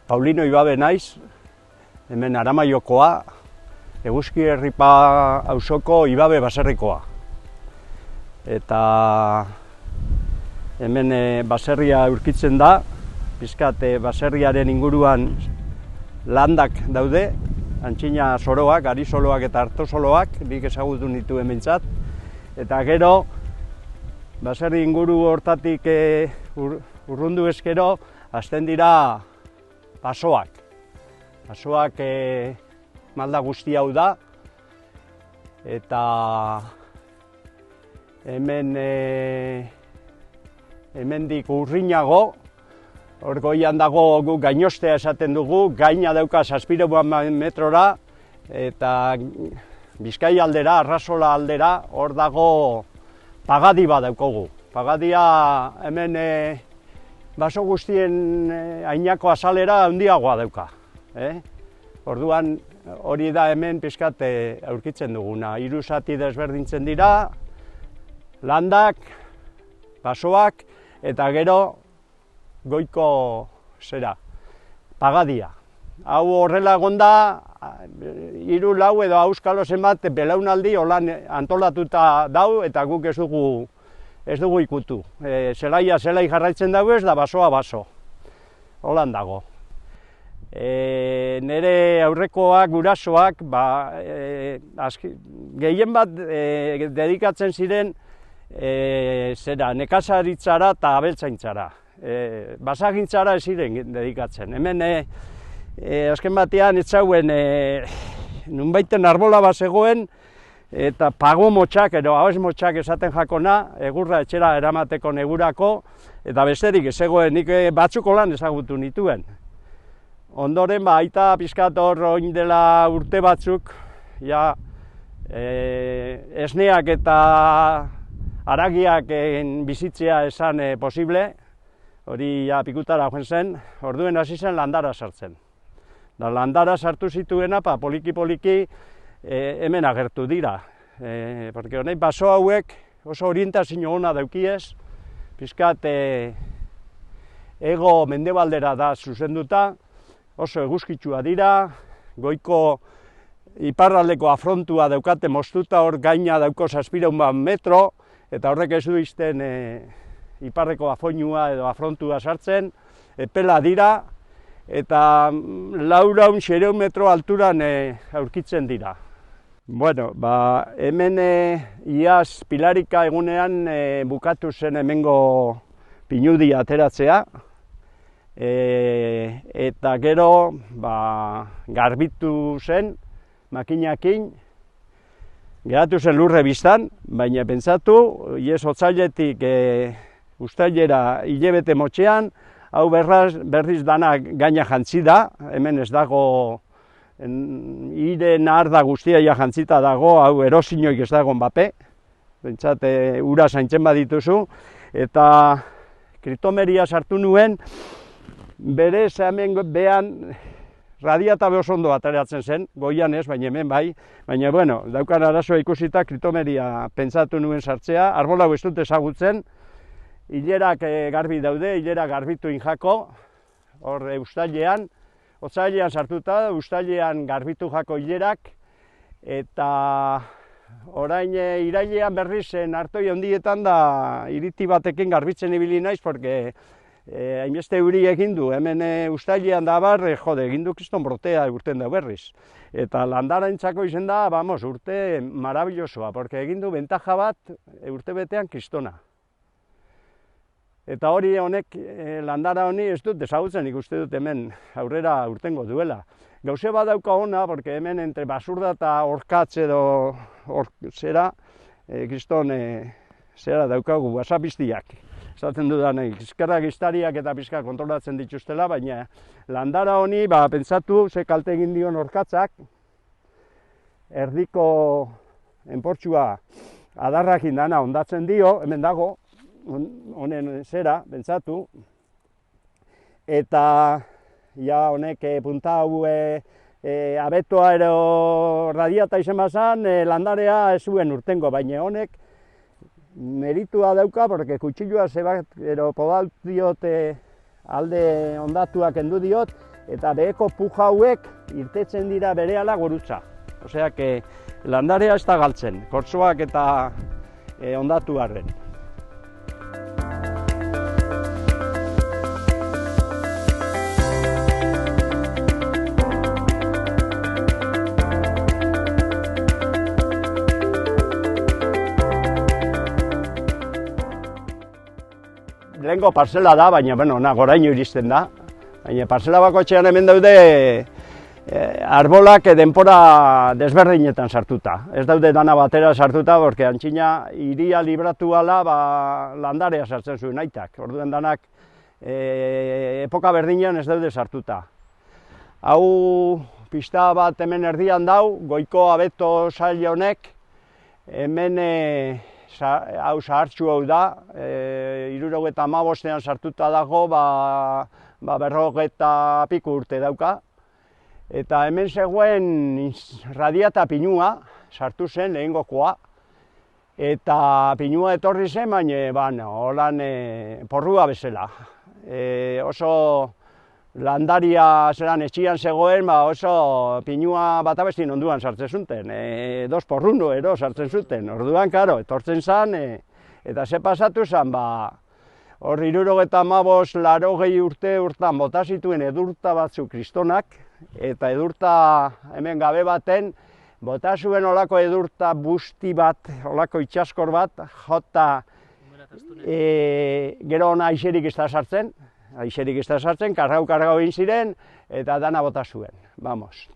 Paulino Ibabe naiz, hemen Aramaiokoa, Eguzkierripa auzoko Ibabe baserrikoa. Eta hemen baserria aurkitzen da, pizkat baserriaren inguruan landak daude, antxina soroak, ari soloak eta harto soloak, nik ezagutu nitu hementzat. Eta gero, baserri inguru hortatik urrundu ezkero, hasten dira pasoak. Pasoak malda guzti hau da, eta hemendik urrinago, hor goian dago gu gainostea esaten dugu, gaina dauka 700 metrora, eta Bizkai aldera, Arrasola aldera, hor dago pagadi bat daukogu. Pagadia hemen baso guztien ainako azalera handiagoa dauka. Orduan hori da hemen pixkat aurkitzen duguna. 3 zati desberdintzen dira, landak, basoak, eta gero goiko pagadia. Hau horrela egonda, 3, 4 edo auskalo zenbat belaunaldi holan antolatuta dau, eta guk ez dugu ikutu. Zelaia zelai jarraitzen dago ez da basoa baso. Holan dago. Nere aurrekoak, gurasoak, gehien bat dedikatzen ziren nekazaritzara eta abeltzaintzara. Basagintzara ez ziren dedikatzen. Hemen azken batean ez zauen nunbaiten arbola bat zegoen, eta pago motxak edo ahoz motxak esaten jakona, egurra etxera eramateko negurako, eta besterik ez zegoen, nik batzuk lan ezagutu nituen. Ondoren, aita pizkat hor oin dela urte batzuk, esneak eta haragiak bizitzea esan posible, hori pikutara joan zen, orduen hasi zen landara sartzen. Da landara sartu zituena, poliki-poliki hemen agertu dira. Porque honek baso hauek oso orientazio ona daukiez, pizkat ego mendebaldera da zuzenduta, oso eguzkitsua dira, goiko iparraldeko afrontua daukate moztuta, hor gaina dauko 700 metro, eta horrek ez du izten iparreko afoinua edo afrontua sartzen, epela dira, eta 400 metro alturan aurkitzen dira. Bueno, hemen iaz Pilarika egunean bukatu zen hemengo pinudia ateratzea, eta gero garbitu zen makinakin, geratu zen lurre biztan, baina pentsatu, iez otzailetik uztailera hilabete motxean, hau berriz dana gaina jantzi da, hemen ez dago, ire narda guztia jantzita dago, hau erosinoik ez dagoen bape, pentsat ura zaintzen badituzu, eta kriptomeria sartu nuen, berez hemen behan radiatabe oso ondo ateratzen zen, goian ez, baina hemen bai, baina bueno, daukan arazoa ikusita kriptomeria pentsatu nuen sartzea, arbola hau ez dut ezagutzen, hilerak garbi daude, hilerak garbitu injako, hor uztailean, otzailean sartuta, uztailean garbitu jako hilerak, eta orain irailean berriz artoi handietan da iriti batekin garbitzen ibili naiz, porque hainbeste euri egin du, hemen uztailean da egin du kriston brotea urten da berriz. Eta landarentzako izen da, urte marabillosoa, porque egin du bentaja bat urte betean kristona. Eta hori honek, landara honi ez dut ezagutzen, ikuste dut hemen aurrera urtengo duela. Gauze bat dauka ona, porque hemen entre basurda eta orkatz edo kriston daukagu, basapiztiak. Esaten dudanek, eskerrak iztariak eta pizka kontrolatzen dituztela, baina landara honi, pentsatu, ze kalte egin dion orkatzak, erdiko enportxua adarrakin dana ondatzen dio, hemen dago, honen pentsatu, eta honek punta hau abetoa ero radiata izen bazan, landarea ez zuen urtengo, baina honek meritua dauka, porque kutsilloa zebat ero podal diot alde ondatuak endu diot, eta beheko puja hauek irtetzen dira berehala gorutza. Osea, landarea ez da galtzen, kortzoak eta ondatu arren. Lehenko parzela da, baina, goraino iristen da. Baina parzela bakoitzean hemen daude arbolak denpora desberdinetan sartuta. Ez daude dana batera sartuta, porque antxina hiria libratu ala landarea sartzen zuen aitak. Orduan danak epoka berdinean ez daude sartuta. Hau pista bat hemen erdian dau, goiko abeto sail honek, hemen hau zahartxu hau da, 75ean sartuta dago, 40 piku urte dauka. Eta hemen zegoen radiata pinua, sartu zen lehengokoa, eta pinua etorri zen, baina holan porrua bezala. Oso landaria zelan etxian zegoen, oso pinua bat abestin onduan sartzen zuten, 2 porruno ero sartzen zuten. Orduan, karo, etortzen zen, eta ze pasatu zen, hor 75, 80 urte urtan bota zituen edurta batzuk kristonak, eta edurta hemen gabe baten, bota zuen olako edurta busti bat, olako itxaskor bat, jota gero ona aixerik ez da sartzen, kargau egin ziren, eta dana bota zuen.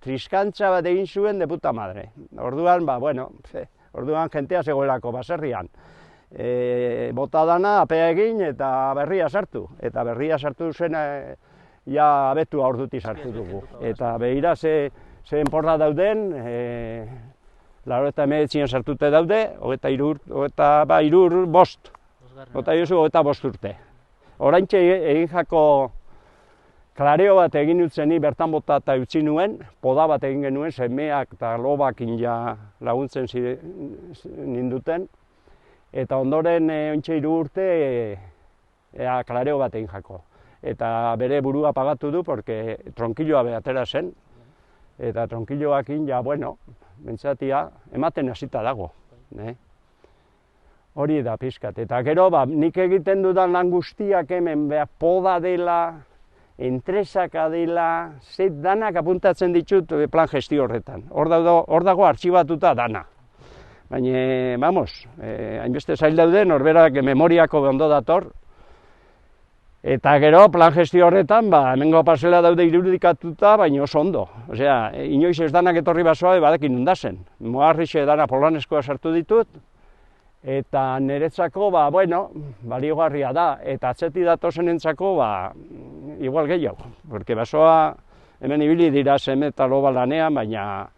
Triskantza bat egin zuen de puta madre. Orduan, orduan jentea zegoelako baserrian. Bota dana, apea egin eta berria sartu. Eta berria sartu zen, ja abetua orduti sartu dugu. Eta behira ze enporra dauden, 89an sartute daude, 25 urte. Oraintxe egin jako klareo bat egin utzeni bertan bota eta utzi nuen, poda bat egin genuen, semeak eta lobakin ja laguntzen ninduten. Eta ondoren ontsa 3 urte klareo bat egin jako. Eta bere burua pagatu du, porque tronkilloa behatera zen. Eta tronkilloakin, bentsatia, ematen hasita dago. Hori da pizkat. Eta gero, nik egiten dudan lan guztiak hemen, poda dela, entresaka dela, danak apuntatzen ditut plan gestio horretan. Hor dago artxibatuta dana. Baina, hainbeste zail dauden, norberak memoriako ondo dator. Eta gero, plan gestio horretan, hemengo parzela daude irudikatuta, baina oso ondo. Osea, inoiz ez danak etorri basoa, badekin undazen. Moarrixe dana polaneskoa sartu ditut, eta niretzako, baliogarria da. Eta atzeti datozen entzako, igual gehiago. Porque basoa, hemen ibili dira seme eta loba lanean, baina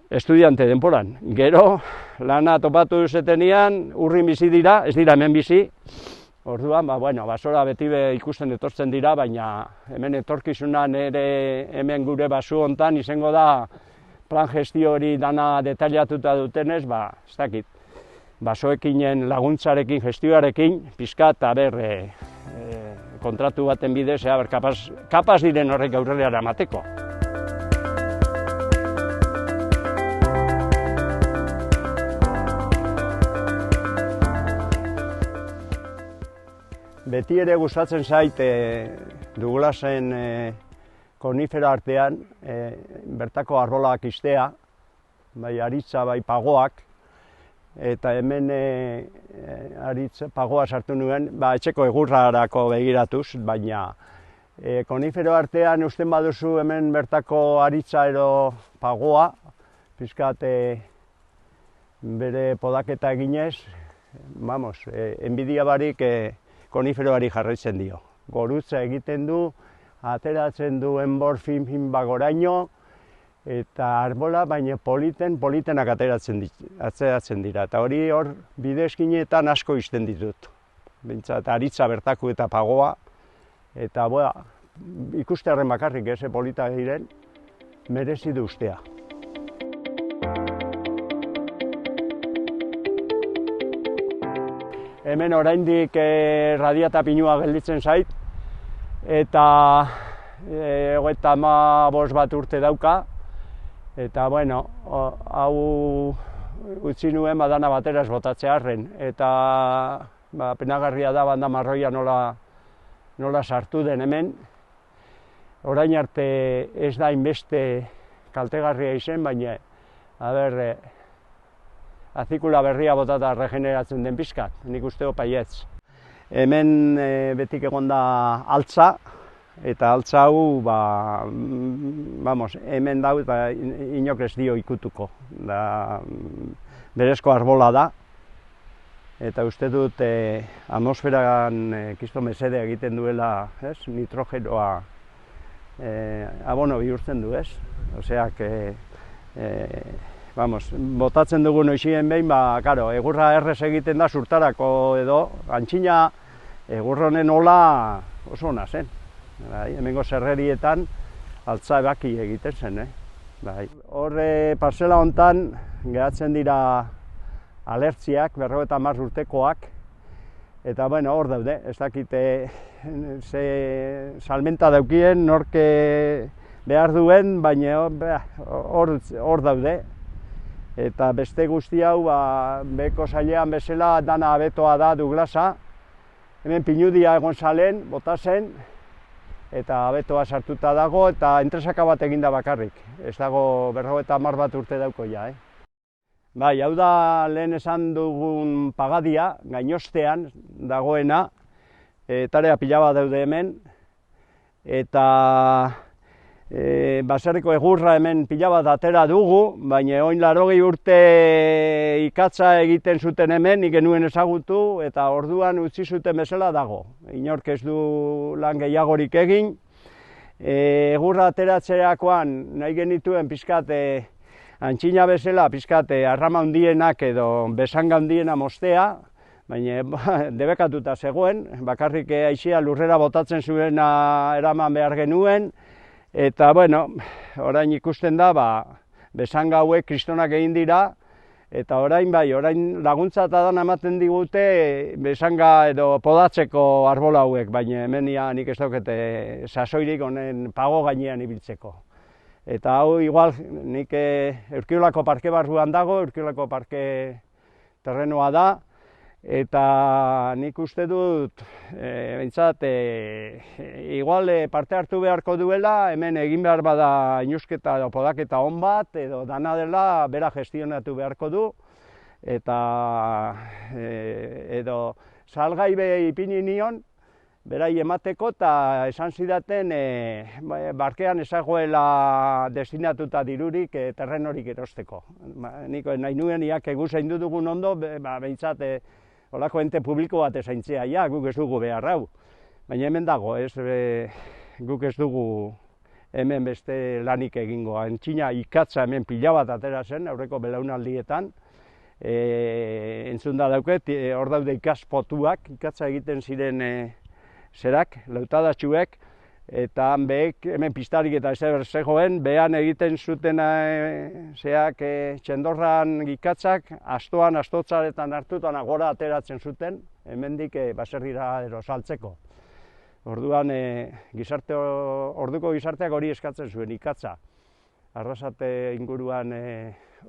estudiante denporan. Gero, lana topatu zetenian, urrin bizi dira, ez dira hemen bizi. Orduan, basora beti ikusten etortzen dira, baina hemen etorkizunan ere hemen gure basu hontan izango da plan gestio hori dana detailatuta dutenez, ez dakit. Basoekinen laguntzarekin, gestioarekin, pizka eta kontratu baten bidez, kapaz diren horrek aurrera eramateko. Beti ere gustatzen zait Douglasen konifero artean bertako arbolak iztea, bai aritza, bai pagoak, eta hemen pagoa sartu nuen, etxeko egurrarako begiratuz, baina konifero artean usten baduzu hemen bertako aritza edo pagoa, pizkat bere podaketa eginez, enbidia barik koniferoari jarraitzen dio. Gorutza egiten du, ateratzen du enbor fin bagoraino, eta arbola, baina politenak ateratzen dira. Eta hori hor bidezkinetan asko izten ditut. Bintzat, aritza bertaku eta pagoa, eta ikustearen bakarrik polita diren, merezi du ustea. Hemen oraindik radiata pinua gelditzen zait, eta 35 bat urte dauka, eta bueno, hau utzi nuen badana batera ez botatzearren, eta penagarria da banda marroia nola sartu den hemen. Orain arte ez da inbeste kaltegarria izen, baina azikula berria botata regeneratzen den pizkat, nik uste opaietz. Hemen betik egon da altza, eta altza hau, hemen dau eta inok ez dio ikutuko. Berezko arbola da, eta uste dut atmosferan kisto mesede egiten duela, nitrogenoa abono bihurtzen du, ez? Oseak, botatzen dugu noizien behin, egurra errez egiten da surtarako edo, antxina egur honen ola oso ona zen. Hemengo zerrerietan altza ebaki egiten zen. Horre parcela hontan geratzen dira alertziak, 50 urtekoak, eta hor daude, ez dakite ze salmenta daukien, norke behar duen, baina hor daude. Eta beste guzti hau, beko zailean bezala, dana abetoa da Douglasa. Hemen pinudia egon zalen, bota zen, eta abetoa sartuta dago, eta entresaka bat eginda bakarrik. Ez dago 50 bat urte dauko ja. Bai, hau da lehen esan dugun pagadia, gainostean dagoena, tarea pila bat daude hemen, eta baserriko egurra hemen pila bat atera dugu, baina oin 80 urte ikatza egiten zuten hemen, nik genuen ezagutu, eta orduan utzi zuten bezala dago. Inork ez du lan gehiagorik egin. Egurra ateratzerakoan nahi genituen pizkat antxina bezala, pizkat arrama handienak edo besanga handiena mostea, baina debekatuta zegoen, bakarrik aizia lurrera botatzen zuena eraman behar genuen, eta orain ikusten da, besanga hauek kristonak egin dira, eta orain laguntza eta dan ematen digute besanga edo podatzeko arbola hauek, baina hemen nik ez daukete sasoirik honen pago gainean ibiltzeko. Eta hau igual nik Urkiolako parke barruan dago, Urkiolako parke terrenoa da, eta nik uste dut, igual parte hartu beharko duela, hemen egin behar bada inusketa edo podaketa on bat, edo dana dela bera gestionatu beharko du, eta edo salgai ipini nion, berai emateko, eta esan zidaten barkean ezagoela destinatuta dirurik terrenorik erosteko. Nik nahi nuen iak egu zaindu dugun ondo, behintzat olako ente publiko bat ezaintzea, guk ez dugu behar hau. Baina hemen dago, guk ez dugu hemen beste lanik egingo. Antxina ikatza hemen pila bat atera zen, aurreko belaunaldietan. Entzun da dauket, hor daude ikaspotuak, ikatza egiten ziren zerak, lautadatxuek, eta hemen pistarik eta ezer zegoen, behan egiten zuten txendorran ikatzak, astoan, astotzaretan hartutan agora ateratzen zuten, hemendik baserrira ero saltzeko. Orduan, orduko gizarteak hori eskatzen zuen ikatza. Arrasate inguruan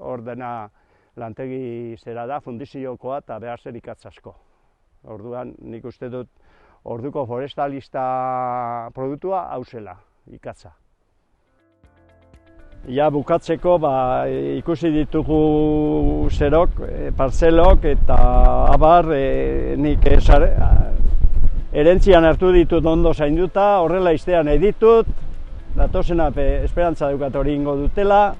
hor dena lantegi zera da, fundiziokoa eta behar zen ikatzasko. Orduan, nik uste dut, orduko forestalista produktua hau zela, ikatza. Ja bukatzeko ikusi ditugu zerok, parzelok eta abar nik erentzian hartu ditut ondo zainduta, horrela iztean editut, datozena esperantza dukat hori ingo dutela,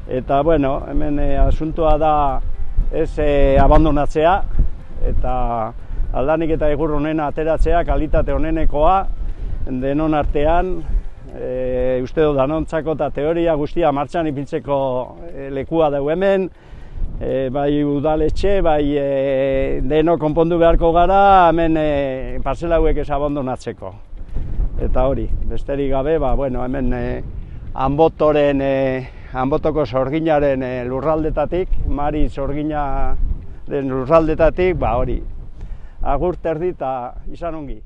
eta hemen asuntoa da ez abandonatzea, eta aldanik eta egur honena ateratzea, kalitate honenekoa, denon artean, uste du danontzako eta teoria guztia martxan ipintzeko lekua dugu hemen, bai udaletxe, bai deno konpondu beharko gara, hemen parcela hauek ez abandonatzeko. Eta hori, besterik gabe, hemen Anbotoko sorginaren lurraldetatik, Mari sorginaren lurraldetatik, hori, agur terdi eta izan ongi.